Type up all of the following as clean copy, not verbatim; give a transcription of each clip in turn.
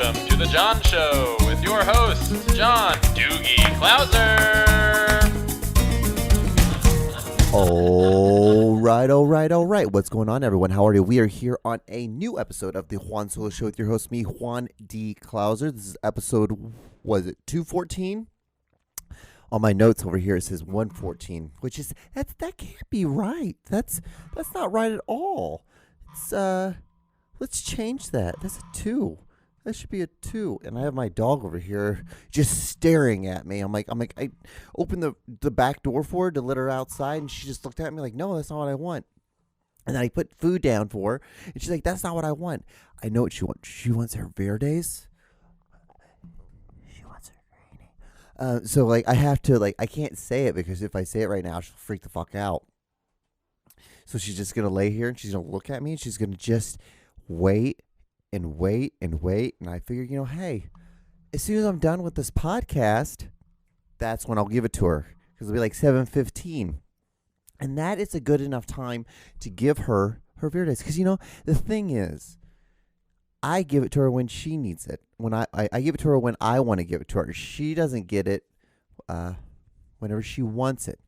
Welcome to the John Show with your host, John Doogie Clouser. All right. What's going on, everyone? How are you? We are here on a new episode of the Juan Solo Show with your host, me, Juan D. Clouser. This is episode, was it 214? On my notes over here, it says 114, which is, that can't be right. That's not right at all. It's, let's change that. That's a 2. That should be a 2. And I have my dog over here just staring at me. I'm like, I opened the back door for her to let her outside, and she just looked at me like, no, that's not what I want. And then I put food down for her, and she's like, that's not what I want. I know what she wants. She wants her Verdes. She wants her Granny. So, like, I have to, like, I can't say it because if I say it right now, she'll freak the fuck out. So she's just going to lay here, and she's going to look at me, and she's going to just wait. And wait. And I figure, hey, as soon as I'm done with this podcast, that's when I'll give it to her. Because it'll be like 7:15. And that is a good enough time to give her Verdes. Because, the thing is, I give it to her when she needs it. When I give it to her when I want to give it to her. She doesn't get it whenever she wants it.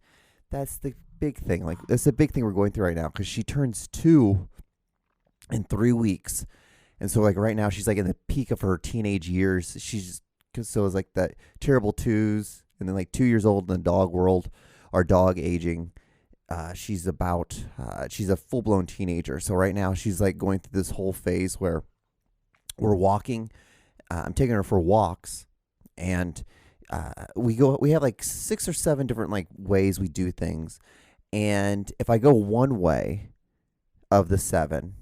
That's the big thing. Like, that's the big thing we're going through right now. Because she turns 2 in 3 weeks. And so, like, right now, she's, like, in the peak of her teenage years. She's so it's like that terrible 2s. And then, like, 2 years old in the dog world, our dog aging. She's a full-blown teenager. So right now, she's, like, going through this whole phase where we're walking. I'm taking her for walks. And we have, like, 6 or 7 different, like, ways we do things. And if I go one way of the 7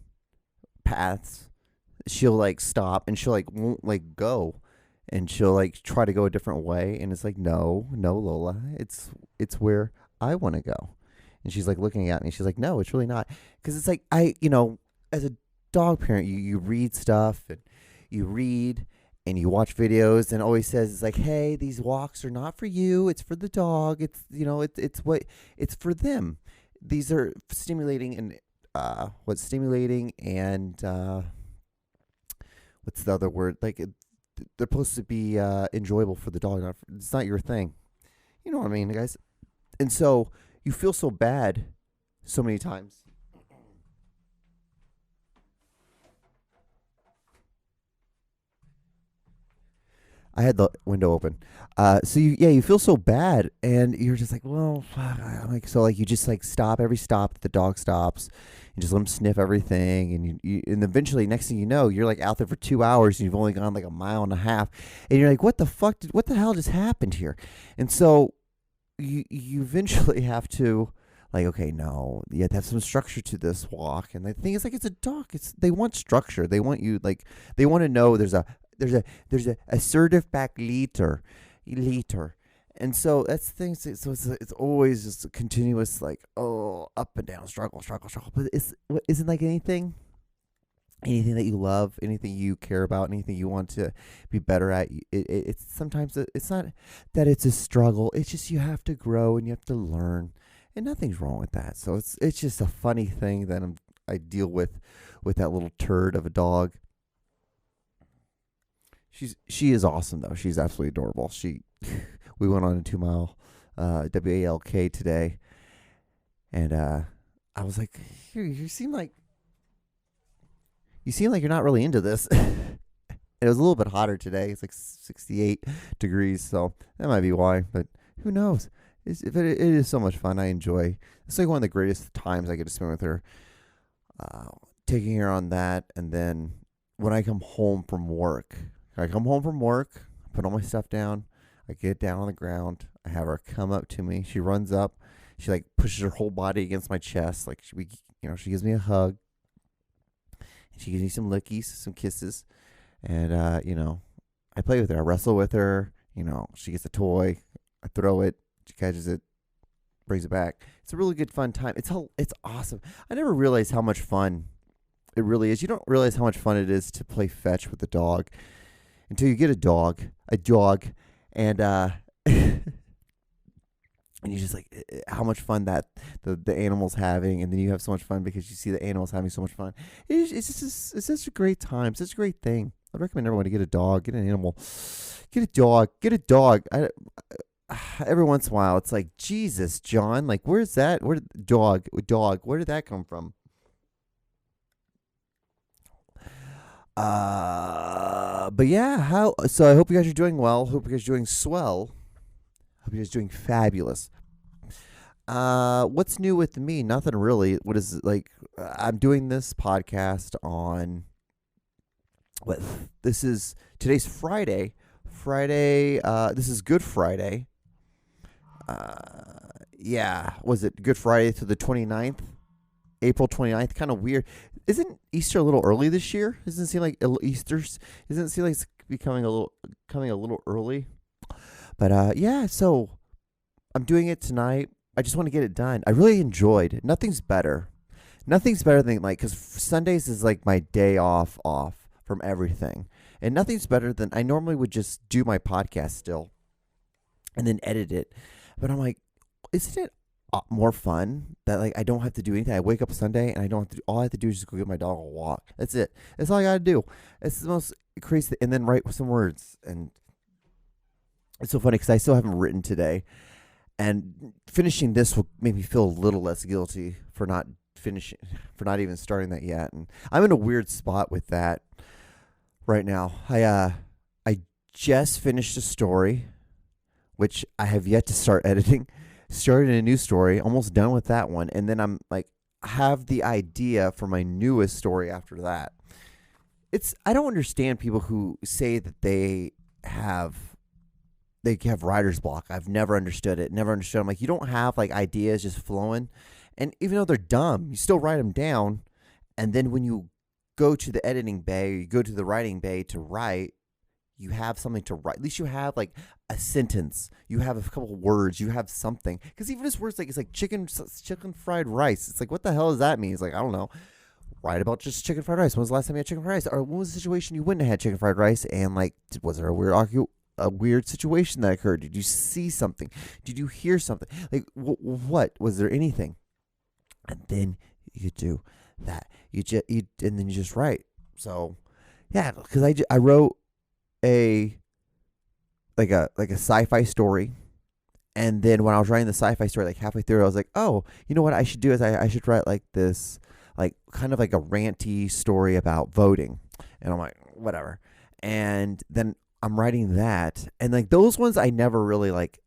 paths, she'll like stop and she'll like won't like go, and she'll like try to go a different way, and it's like no Lola, it's where I want to go. And she's like looking at me, she's like, no, it's really not. Because it's like as a dog parent, you read stuff and you read and you watch videos, and it always says it's like, hey, these walks are not for you, it's for the dog, it's it's for them. These are stimulating and what's the other word? Like, they're supposed to be enjoyable for the dog. It's not your thing. You know what I mean, guys? And so you feel so bad so many times. I had the window open. So you feel so bad, and you're just like, well, fuck. You just like stop every stop that the dog stops, and just let him sniff everything, and eventually, next thing you know, you're like out there for 2 hours, and you've only gone like a mile and a half, and you're like, what the hell just happened here? And so you eventually have to, like, okay, no, you have to have some structure to this walk. And the thing is, like, it's a dog. They want structure. They want you, like, they want to know there's a assertive back leader. And so that's the thing. So it's always just a continuous, like, up and down, struggle. But isn't like anything that you love, anything you care about, anything you want to be better at. It's sometimes it's not that it's a struggle. It's just you have to grow and you have to learn, and nothing's wrong with that. So it's just a funny thing that I deal with that little turd of a dog. She is awesome though. She's absolutely adorable. We went on a 2-mile WALK today, and I was like, you seem like you're not really into this. And it was a little bit hotter today. It's like 68 degrees, so that might be why. But who knows? It is so much fun. I enjoy. It's like one of the greatest times I get to spend with her. Taking her on that, and then when I come home from work. Put all my stuff down. I get down on the ground. I have her come up to me. She runs up. She like pushes her whole body against my chest. Like she gives me a hug. She gives me some lickies, some kisses, and I play with her. I wrestle with her. She gets a toy. I throw it. She catches it, brings it back. It's a really good fun time. It's awesome. I never realized how much fun it really is. You don't realize how much fun it is to play fetch with a dog until you get a dog, and and you just like how much fun that the animal's having, and then you have so much fun because you see the animals having so much fun. It's such a great time, such a great thing. I'd recommend everyone to get a dog, get an animal, get a dog, get a dog. Every once in a while, it's like, Jesus, John, like, where's that? Dog, where did that come from? But yeah, so I hope you guys are doing well. Hope you guys are doing swell. Hope you guys are doing fabulous. What's new with me? Nothing really. What is it, like? I'm doing this podcast on today's Friday. This is Good Friday. Was it Good Friday to the 29th? April 29th? Kind of weird. Isn't Easter a little early this year? Doesn't it seem like it's coming a little early? But so I'm doing it tonight. I just want to get it done. I really enjoyed it. Nothing's better than because Sundays is like my day off from everything. And nothing's better than, I normally would just do my podcast still and then edit it. But I'm like, isn't it more fun that like I don't have to do anything? I wake up Sunday and all I have to do is just go get my dog a walk. That's it. That's all I got to do. It's the most crazy, and then write some words. And it's so funny because I still haven't written today. And finishing this will make me feel a little less guilty for not even starting that yet. And I'm in a weird spot with that right now. I just finished a story, which I have yet to start editing. Started a new story, almost done with that one. And then I'm like, have the idea for my newest story after that. I don't understand people who say that they have writer's block. I've never understood it. I'm like, you don't have like ideas just flowing. And even though they're dumb, you still write them down. And then when you go to the editing bay or you go to the writing bay to write, you have something to write. At least you have like a sentence. You have a couple of words. You have something. Because even this word's like, it's like chicken fried rice. It's like, what the hell does that mean? It's like, I don't know. Write about just chicken fried rice. When was the last time you had chicken fried rice? Or when was the situation you wouldn't have had chicken fried rice? And like, was there a weird situation that occurred? Did you see something? Did you hear something? Like, what? Was there anything? And then you do that. And then you just write. So, yeah, because I wrote a sci-fi story, and then when I was writing the sci-fi story, like halfway through, I was like, oh, you know what I should do is I should write like this, like kind of like a ranty story about voting. And I'm like, whatever. And then I'm writing that, and like those ones I never really like.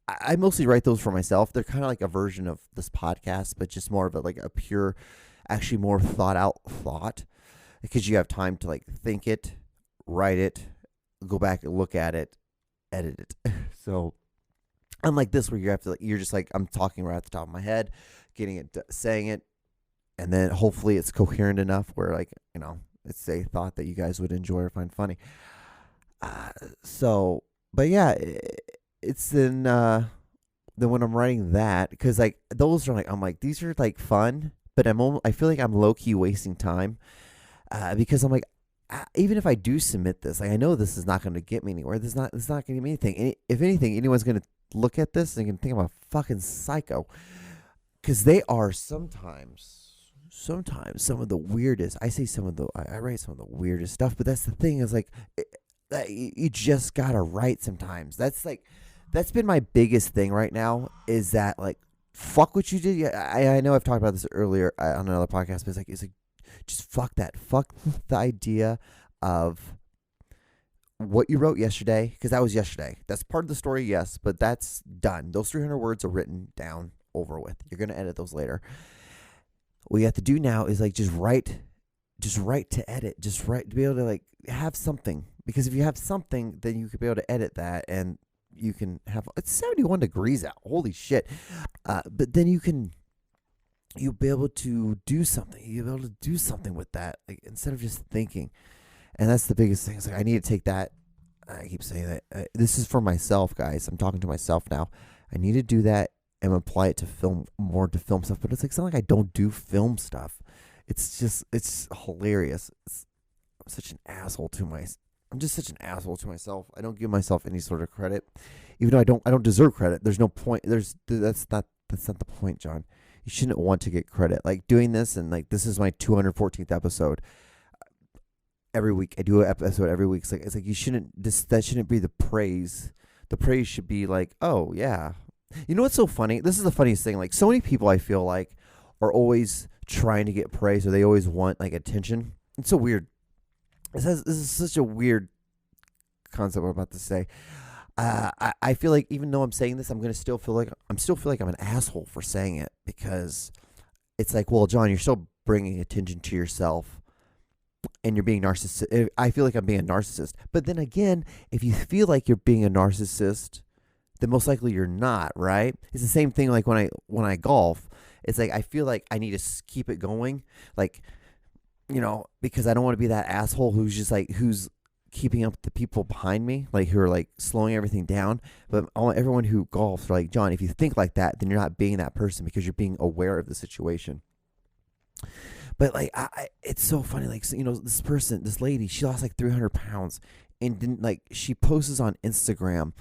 I mostly write those for myself. They're kind of like a version of this podcast, but just more of a pure, actually more thought out thought, because you have time to like think it, write it, go back and look at it, edit it. So unlike this where you have to like, you're just like, I'm talking right at the top of my head, getting it, saying it, and then hopefully it's coherent enough where like, it's a thought that you guys would enjoy or find funny. But yeah, it's then when I'm writing that, because like those are like, I'm like, these are like fun, but I feel like I'm low key wasting time, because I'm like, even if I do submit this, like I know this is not going to get me anywhere. It's not going to get me anything. If anything, anyone's going to look at this and can think I'm a fucking psycho, because they are sometimes some of the weirdest. I write some of the weirdest stuff, but that's the thing is like, you just gotta write sometimes. That's been my biggest thing right now, is that like, fuck what you did. Yeah, I know I've talked about this earlier on another podcast, but it's like just fuck that. Fuck the idea of what you wrote yesterday, because that was yesterday. That's part of the story, yes, but that's done. Those 300 words are written down, over with. You're gonna edit those later. What you have to do now is like just write to edit. Just write to be able to like have something. Because if you have something, then you could be able to edit that, and you can have, it's 71 degrees out. Holy shit. But then you'll be able to do something. You'll be able to do something with that, like, instead of just thinking. And that's the biggest thing. It's like, I need to take that. I keep saying that. This is for myself, guys. I'm talking to myself now. I need to do that and apply it to film stuff. But it's like, not like I don't do film stuff. It's hilarious. I'm such an asshole to myself. I'm just such an asshole to myself. I don't give myself any sort of credit, even though I don't deserve credit. There's no point. That's not the point, John. You shouldn't want to get credit. Like doing this, and like this is my 214th episode. every week. I do an episode every week. It's like you shouldn't. That shouldn't be the praise. The praise should be like, oh yeah. You know what's so funny? This is the funniest thing. Like so many people, I feel like, are always trying to get praise, or they always want like attention. It's so weird. This is such a weird concept I'm about to say. I feel like even though I'm saying this, I'm gonna still feel like I'm an asshole for saying it, because it's like, well, John, you're still bringing attention to yourself, and you're being narcissistic. I feel like I'm being a narcissist, but then again, if you feel like you're being a narcissist, then most likely you're not, right? It's the same thing like when I golf. It's like I feel like I need to keep it going, like, because I don't want to be that asshole who's keeping up with the people behind me, like who are like slowing everything down. But everyone who golfs are like, John, if you think like that, then you're not being that person, because you're being aware of the situation. But like, it's so funny. Like, this lady, she lost like 300 pounds, and didn't like, she posts on Instagram,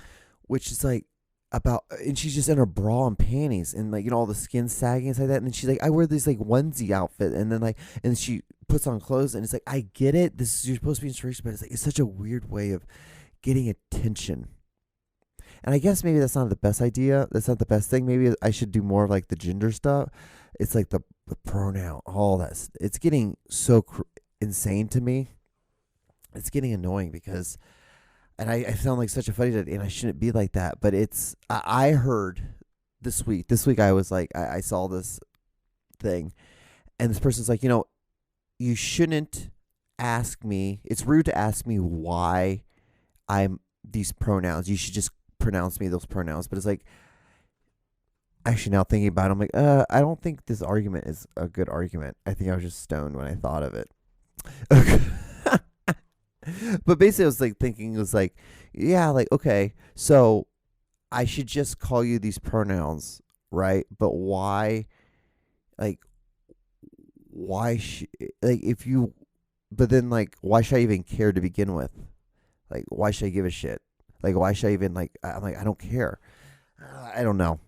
which is like and she's just in her bra and panties, and like, all the skin sagging and like that. And then she's like, I wear this like onesie outfit, and then and she puts on clothes, and it's like, I get it. You're supposed to be inspiration, but it's like, it's such a weird way of getting attention. And I guess maybe that's not the best idea. That's not the best thing. Maybe I should do more of like the gender stuff. It's like the pronoun, all that. It's getting so insane to me. It's getting annoying because, and I sound like such a funny, and I shouldn't be like that. But I heard this week. This week I was like, I saw this thing, and this person's like, you shouldn't ask me. It's rude to ask me why I'm these pronouns. You should just pronounce me those pronouns. But it's like, actually, now thinking about it, I'm like, I don't think this argument is a good argument. I think I was just stoned when I thought of it. Okay. But basically, I was like thinking, it was like, yeah, like, okay, so I should just call you these pronouns, right? But why, like, if you, but then like, why should I even care to begin with? Like, why should I give a shit? Like, why should I even I'm like, I don't care. I don't know.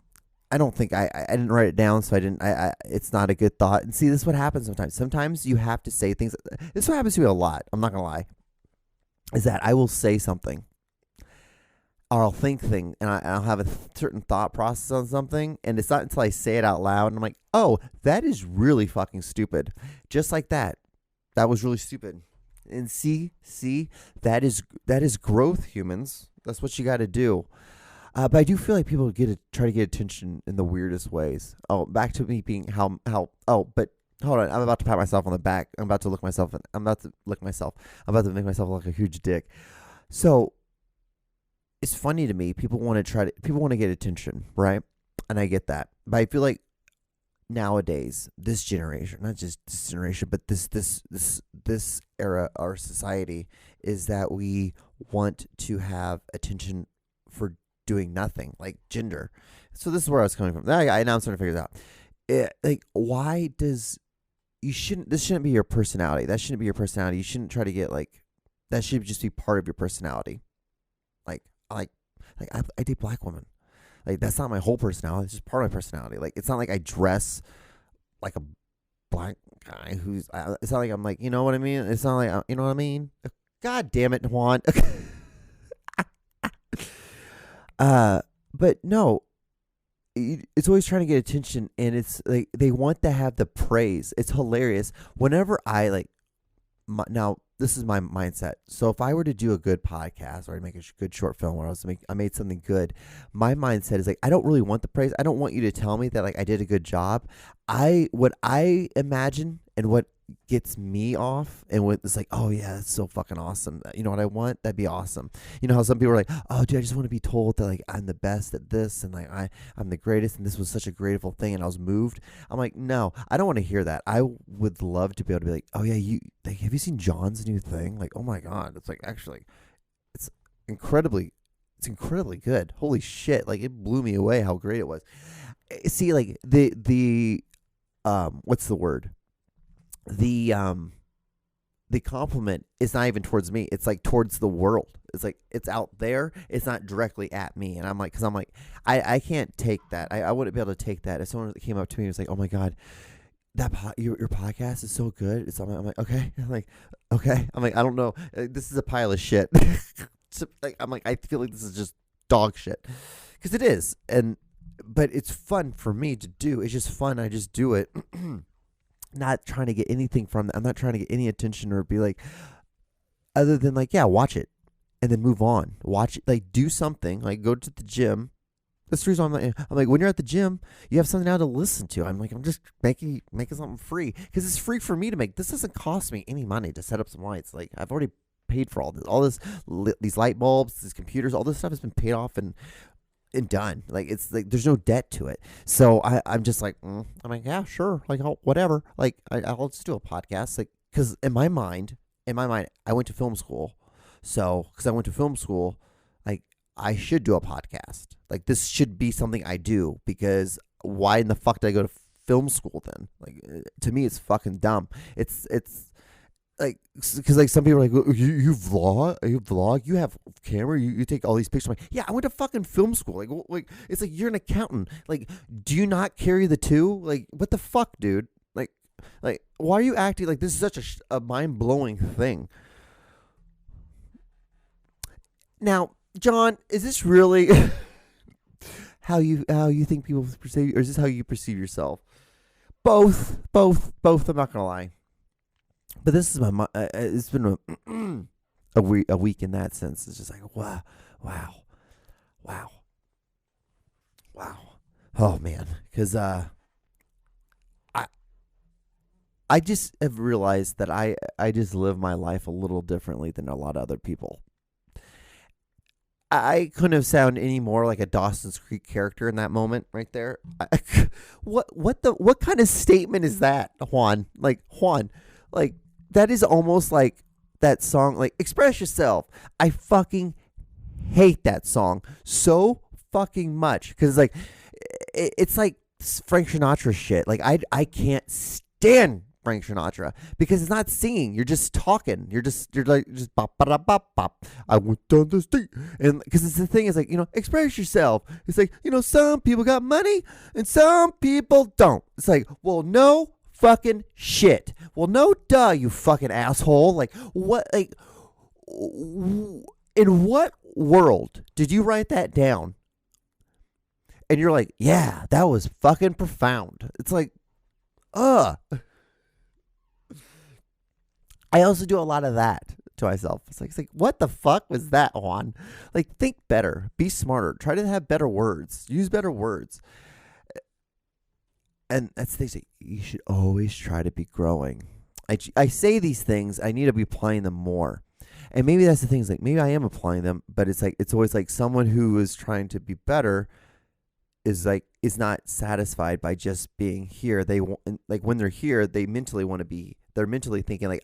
I don't think I didn't write it down, so I didn't. It's not a good thought. And see, this is what happens sometimes. Sometimes you have to say things. This is what happens to me a lot. I'm not gonna lie. Is that I will say something, or I'll think thing, and I'll have a certain thought process on something, and it's not until I say it out loud, and I'm like, oh, that is really fucking stupid. Just like that. That was really stupid. And see, that is growth, humans. That's what you got to do. But I do feel like people try to get attention in the weirdest ways. Oh, back to me being but hold on. I'm about to pat myself on the back. I'm about to make myself look like a huge dick. So it's funny to me. People want to get attention, right? And I get that. But I feel like nowadays, this generation, not just this generation, but this era, our society, is that we want to have attention for doing nothing, like gender. So this is where I was coming from. Now I'm starting to figure it out. This shouldn't be your personality. That shouldn't be your personality. You shouldn't try to get that should just be part of your personality. I date black women. Like, that's not my whole personality. It's just part of my personality. Like, it's not like I dress like a black guy who's, it's not like I'm like, you know what I mean? It's not like, you know what I mean? God damn it, Juan. But no, it's always trying to get attention, and it's like they want to have the praise. It's hilarious. Whenever I now this is my mindset. So if I were to do a good podcast, or I make a good short film, or I made something good, my mindset is like, I don't really want the praise. I don't want you to tell me that I did a good job. What I imagine and what gets me off, and what it's like, oh yeah, that's so fucking awesome. You know what I want? That'd be awesome. You know how some people are like, oh dude, I just want to be told that I'm the best at this, and I'm the greatest, and this was such a grateful thing, and I was moved. I'm like, no, I don't want to hear that. I would love to be able to be like, oh yeah, have you seen John's new thing? Like, oh my god, it's actually, it's incredibly good. Holy shit, it blew me away how great it was. See, the what's the word? The compliment is not even towards me. It's towards the world. It's it's out there. It's not directly at me. And I'm like, I can't take that. I wouldn't be able to take that. If someone came up to me and was like, oh my God, your podcast is so good. I'm like, okay. I'm like, okay. I'm like, I don't know. This is a pile of shit. So, like, I'm like, I feel like this is just dog shit, because it is. But it's fun for me to do. It's just fun. I just do it. Not trying to get anything from that. I'm not trying to get any attention or be like, other than like, yeah, watch it and then move on. Watch it, like do something, like go to the gym. That's the reason I'm like, when you're at the gym, you have something now to listen to. I'm like, I'm just making something free, because it's free for me to make. This doesn't cost me any money to set up some lights. Like, I've already paid for all this, these light bulbs, these computers, all this stuff has been paid off and done. Like, it's like there's no debt to it. So I'm just like, I'm like, yeah, sure, like, whatever. Like, I'll just do a podcast, like, because in my mind, I went to film school. So, because I went to film school, like, I should do a podcast. Like, this should be something I do, because why in the fuck did I go to film school then? Like, to me, it's fucking dumb. It's like, because like some people are like, you vlog, you have camera, you take all these pictures. I'm like, yeah, I went to fucking film school. Like it's like, you're an accountant. Like, do you not carry the two? Like, what the fuck, dude? Like, why are you acting like this is such a mind blowing thing? Now, John, is this really how you think people perceive you, or is this how you perceive yourself? Both. I'm not gonna lie, but this is my. It's been a week in that sense. It's just like, wow. Oh man, because I just have realized that I just live my life a little differently than a lot of other people. I couldn't have sounded any more like a Dawson's Creek character in that moment right there. What kind of statement is that, Juan? Like, that is almost like that song, like, Express Yourself. I fucking hate that song so fucking much, because like it's like Frank Sinatra shit. Like, I can't stand Frank Sinatra, because it's not singing. You're just talking. You're like bop ba da bop bop. I went down the street, and because it's the thing is like, express yourself. It's like, some people got money and some people don't. It's like, well, no fucking shit. Well, no duh, you fucking asshole. Like, what? Like, in what world did you write that down? And you're like, yeah, that was fucking profound. It's like, I also do a lot of that to myself. It's like, what the fuck was that, Juan? Like, think better, be smarter, try to have better words, use better words. And that's the thing. You should always try to be growing. I say these things, I need to be applying them more. And maybe that's the thing, is like, maybe I am applying them, but it's like, it's always like someone who is trying to be better is not satisfied by just being here. They want, like, when they're here, they mentally want to be. They're mentally thinking like,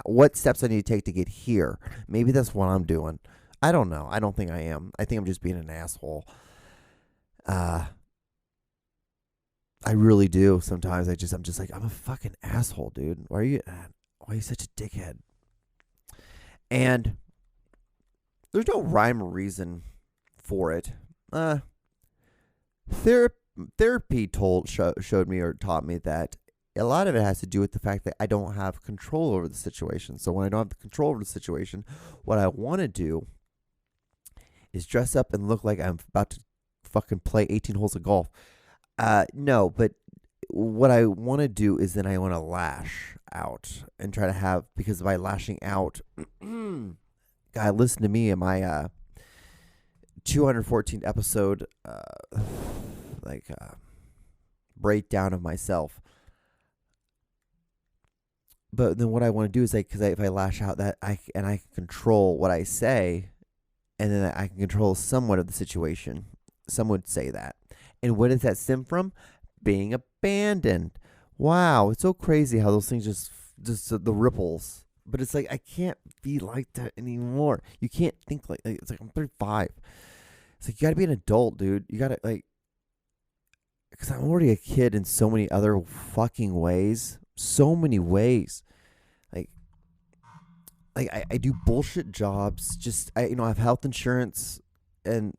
what steps I need to take to get here. Maybe that's what I'm doing. I don't know. I don't think I am. I think I'm just being an asshole. I really do. Sometimes I'm just like, I'm a fucking asshole, dude. Why are you such a dickhead? And there's no rhyme or reason for it. Therapy showed me or taught me that a lot of it has to do with the fact that I don't have control over the situation. So when I don't have the control over the situation, what I want to do is dress up and look like I'm about to fucking play 18 holes of golf. No, but what I want to do is then I want to lash out and try to have, because by lashing out, God, listen to me in my 214 episode breakdown of myself. But then what I want to do is like, because if I lash out, that I can control what I say, and then I can control somewhat of the situation. Some would say that. And what does that stem from? Being abandoned. Wow, it's so crazy how those things just the ripples. But it's like, I can't be like that anymore. You can't think like it's like I'm 35. It's like, you gotta be an adult, dude. You gotta, like, because I'm already a kid in so many other fucking ways. So many ways. Like I do bullshit jobs. Just I have health insurance, and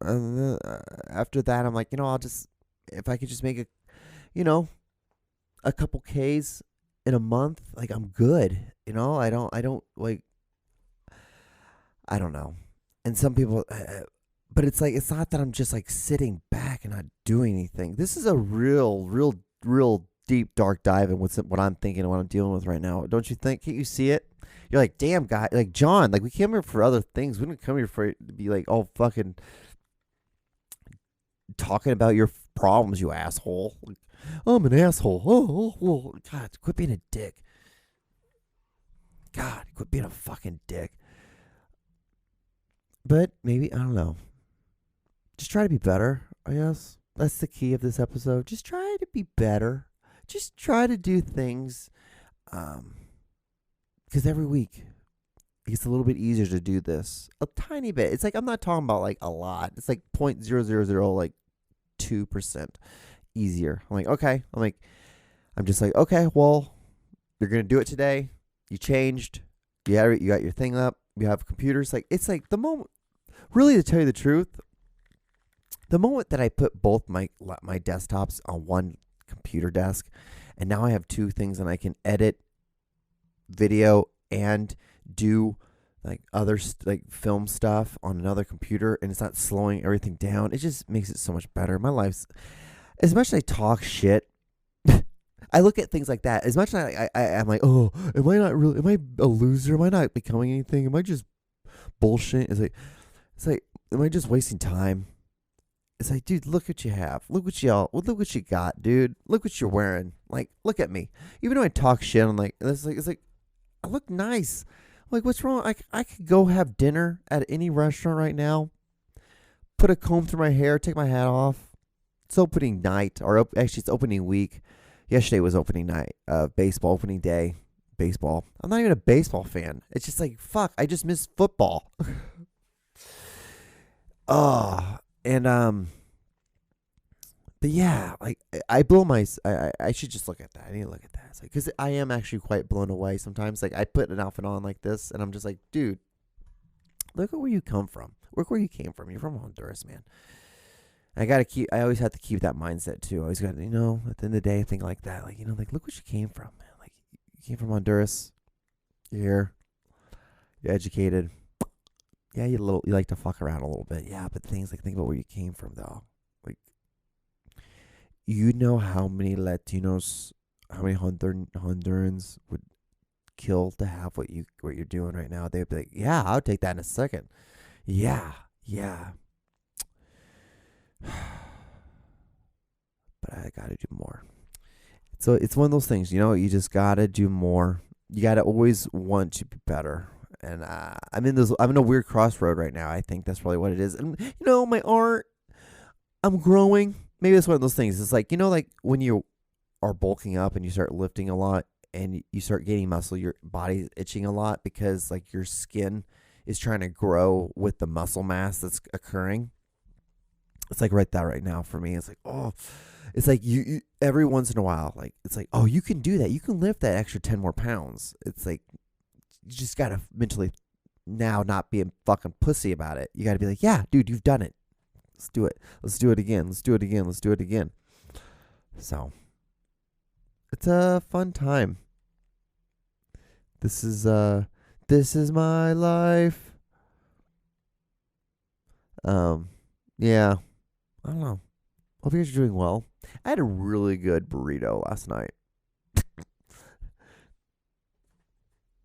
after that I'm like, I'll just, if I could just make a, a couple Ks in a month, like I'm good. I don't like, I don't know. And some people, but it's like, it's not that I'm just like sitting back and not doing anything. This is a real deep, dark dive in what I'm thinking and what I'm dealing with right now. Don't you think? Can't you see it? You're like, damn, guy, like John, like we came here for other things. We didn't come here for it to be like all fucking talking about your problems, you asshole. Like, oh, I'm an asshole. Oh, God, quit being a dick. God, quit being a fucking dick. But maybe, I don't know. Just try to be better, I guess. That's the key of this episode. Just try to be better. Just try to do things. Because every week, it gets a little bit easier to do this. A tiny bit. It's like, I'm not talking about like a lot. It's like 0.000, like 2% easier. I'm like, okay. I'm just like, okay, well, you're going to do it today. You changed. You got your thing up. You have computers. Like, it's like the moment, really, to tell you the truth, the moment that I put both my desktops on one computer desk, and now I have two things, and I can edit video and do like other like film stuff on another computer, and it's not slowing everything down. It just makes it so much better. My life's, as much as I talk shit, I look at things like that. As much as I'm like, oh, am I a loser? Am I not becoming anything? Am I just bullshit? It's like, am I just wasting time? It's like, dude, look what you have. Look what you got, dude. Look what you're wearing. Like, look at me. Even though I talk shit, I'm like, it's like, I look nice. I'm like, what's wrong? I could go have dinner at any restaurant right now, put a comb through my hair, take my hat off. It's opening night, or actually it's opening week. Yesterday was opening night, baseball, opening day, baseball. I'm not even a baseball fan. It's just like, fuck, I just miss football. But yeah, like I should just look at that. I need to look at that. It's like, because I am actually quite blown away sometimes. Like I put an outfit on like this, and I'm just like, dude, look at where you come from. Look where you came from. You're from Honduras, man. I always have to keep that mindset too. I always got to, at the end of the day, think like that. Like, like, look where you came from, man. Like, you came from Honduras. You're here. You're educated. Yeah, you like to fuck around a little bit. Yeah, but think about where you came from, though. Like, you know how many Latinos, how many Hondurans would kill to have what you're doing right now? They'd be like, yeah, I'll take that in a second. Yeah. But I gotta do more. So it's one of those things, you just gotta do more. You gotta always want to be better. And I'm in a weird crossroad right now. I think that's probably what it is. And my art, I'm growing. Maybe it's one of those things. It's like, like when you are bulking up and you start lifting a lot and you start gaining muscle, your body's itching a lot because like your skin is trying to grow with the muscle mass that's occurring. It's like right now for me. It's like, oh, it's like you every once in a while, like it's like, oh, you can do that. You can lift that extra 10 more pounds. It's like, you just got to mentally now not be a fucking pussy about it. You got to be like, yeah, dude, you've done it. Let's do it. Let's do it again. Let's do it again. Let's do it again. So it's a fun time. This is my life. Yeah. I don't know. Hope you guys are doing well. I had a really good burrito last night.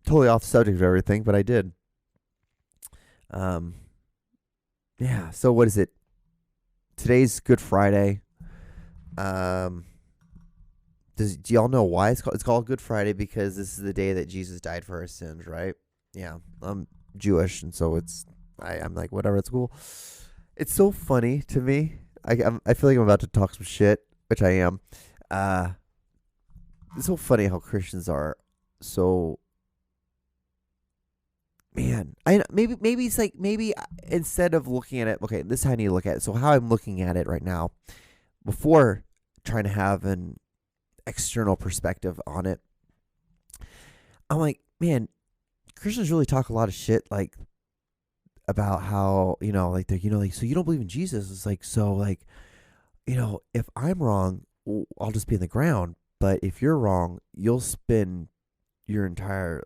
Totally off the subject of everything, but I did. Yeah. So what is it? Today's Good Friday. Do y'all know why it's called Good Friday? Because this is the day that Jesus died for our sins, right? Yeah. I'm Jewish, and so I'm like, whatever, it's cool. It's so funny to me. I feel like I'm about to talk some shit, which I am. It's so funny how Christians are so. Man, maybe it's like, maybe instead of looking at it, okay, this is how I need to look at it. So how I'm looking at it right now, before trying to have an external perspective on it, I'm like, man, Christians really talk a lot of shit, like about how like they're like, so you don't believe in Jesus? It's like, so like, if I'm wrong, I'll just be in the ground. But if you're wrong, you'll spend your entire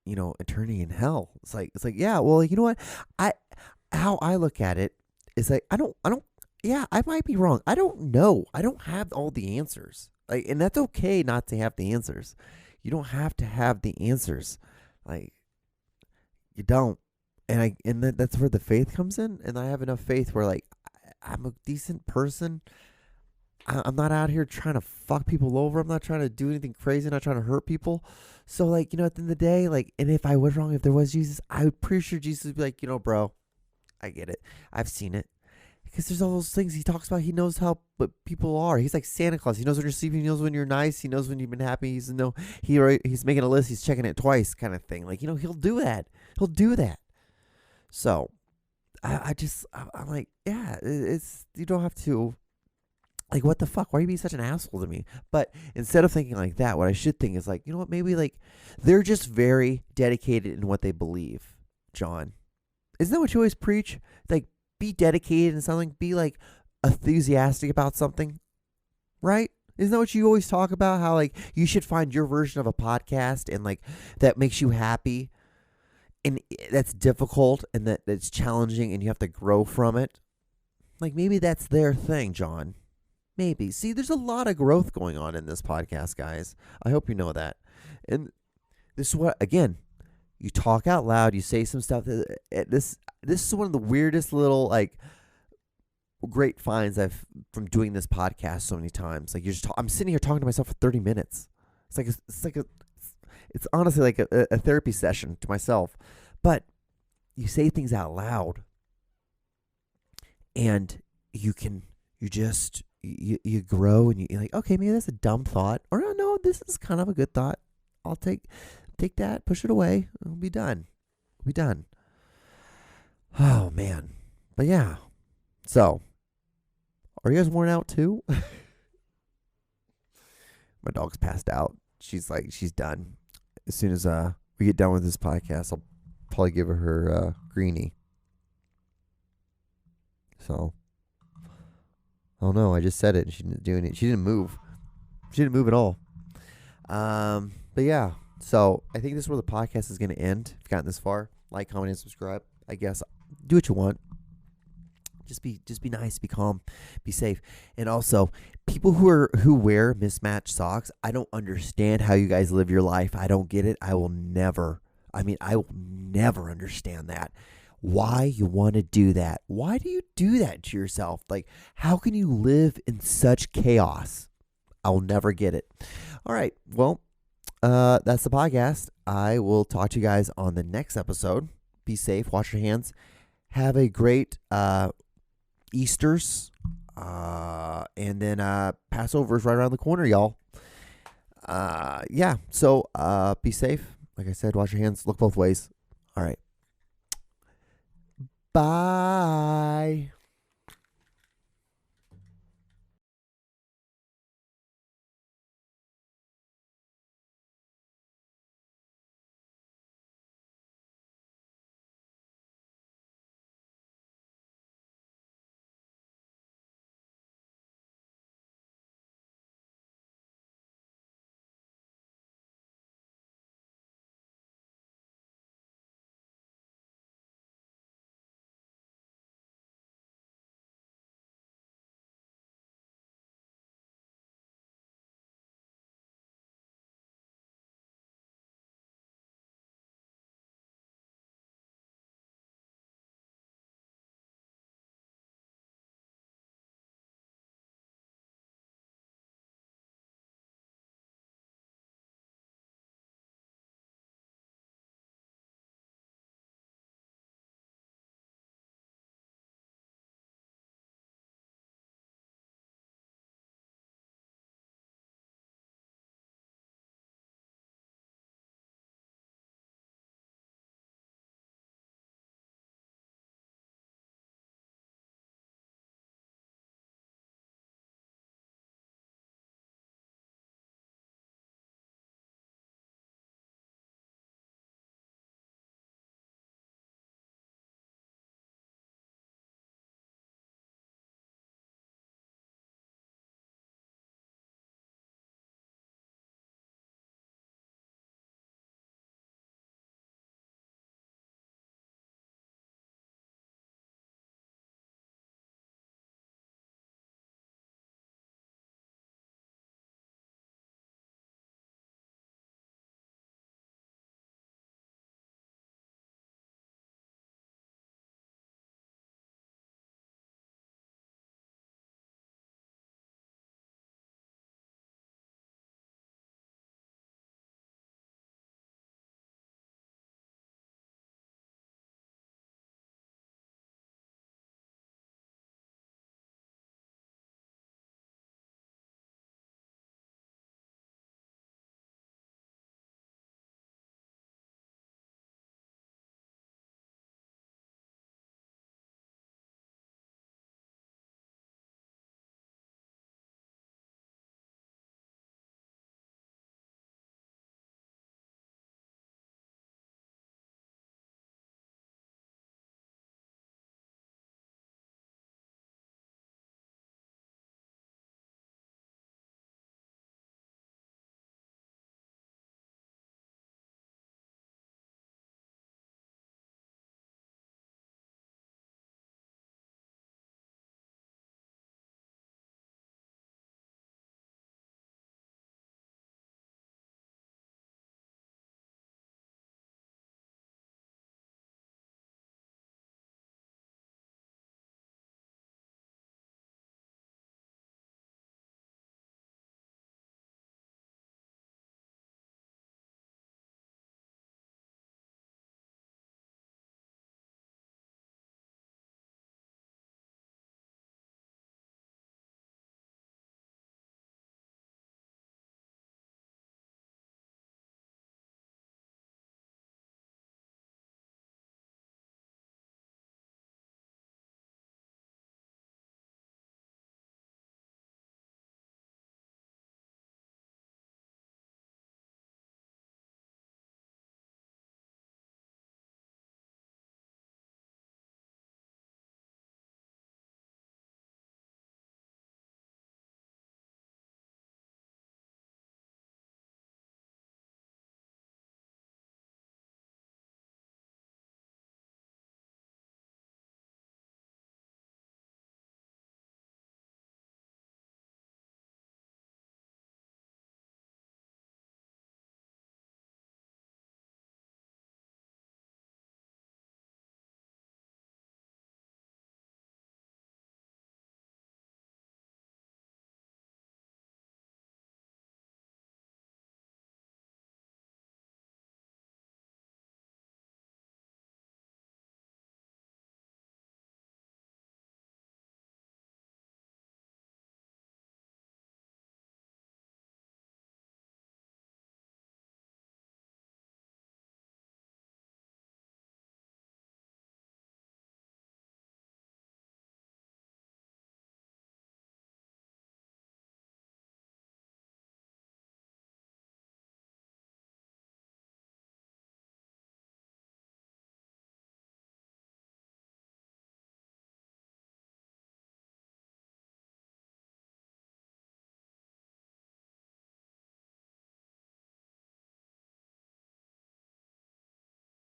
eternity in hell. It's like yeah, well, you know what? How I look at it is like I don't yeah, I might be wrong. I don't know. I don't have all the answers. Like, and that's okay not to have the answers. You don't have to have the answers. Like, you don't. And that's where the faith comes in. And I have enough faith where like I'm a decent person. I'm not out here trying to fuck people over. I'm not trying to do anything crazy. I'm not trying to hurt people. So like, at the end of the day, like, and if I was wrong, if there was Jesus, I would pretty sure Jesus would be like, bro, I get it. I've seen it. Because there's all those things he talks about. He knows how but people are. He's like Santa Claus. He knows when you're sleeping. He knows when you're nice. He knows when you've been happy. He's making a list. He's checking it twice, kind of thing. Like, he'll do that. He'll do that. So, I'm like, yeah, it's you don't have to. Like, what the fuck? Why are you being such an asshole to me? But instead of thinking like that, what I should think is like, you know what? Maybe like they're just very dedicated in what they believe. John, isn't that what you always preach? Like, be dedicated in something. Be like enthusiastic about something, right? Isn't that what you always talk about? How like you should find your version of a podcast and like that makes you happy, and that's difficult and that's challenging, and you have to grow from it. Like maybe that's their thing, John. Maybe. See, there's a lot of growth going on in this podcast, guys. I hope you know that. And this is what, again, you talk out loud. You say some stuff. This is one of the weirdest little like great finds I've from doing this podcast so many times. Like I'm sitting here talking to myself for 30 minutes. It's honestly like a therapy session to myself. But you say things out loud, and you grow, and you're like, okay, maybe that's a dumb thought, or no, this is kind of a good thought. I'll take that, push it away. We'll be done. Oh man, but yeah. So, are you guys worn out too? My dog's passed out. She's done. As soon as we get done with this podcast, I'll probably give her greenie. So, oh no, I just said it and she didn't do anything. She didn't move. She didn't move at all. But yeah, so I think this is where the podcast is going to end. If you've gotten this far, like, comment, and subscribe. I guess do what you want. Just be nice, be calm, be safe. And also, people who wear mismatched socks, I don't understand how you guys live your life. I don't get it. I will never understand that. Why you want to do that? Why do you do that to yourself? Like, how can you live in such chaos? I'll never get it. All right. Well, that's the podcast. I will talk to you guys on the next episode. Be safe. Wash your hands. Have a great Easters. And then Passover is right around the corner, y'all. Yeah. So be safe. Like I said, wash your hands. Look both ways. All right. Bye.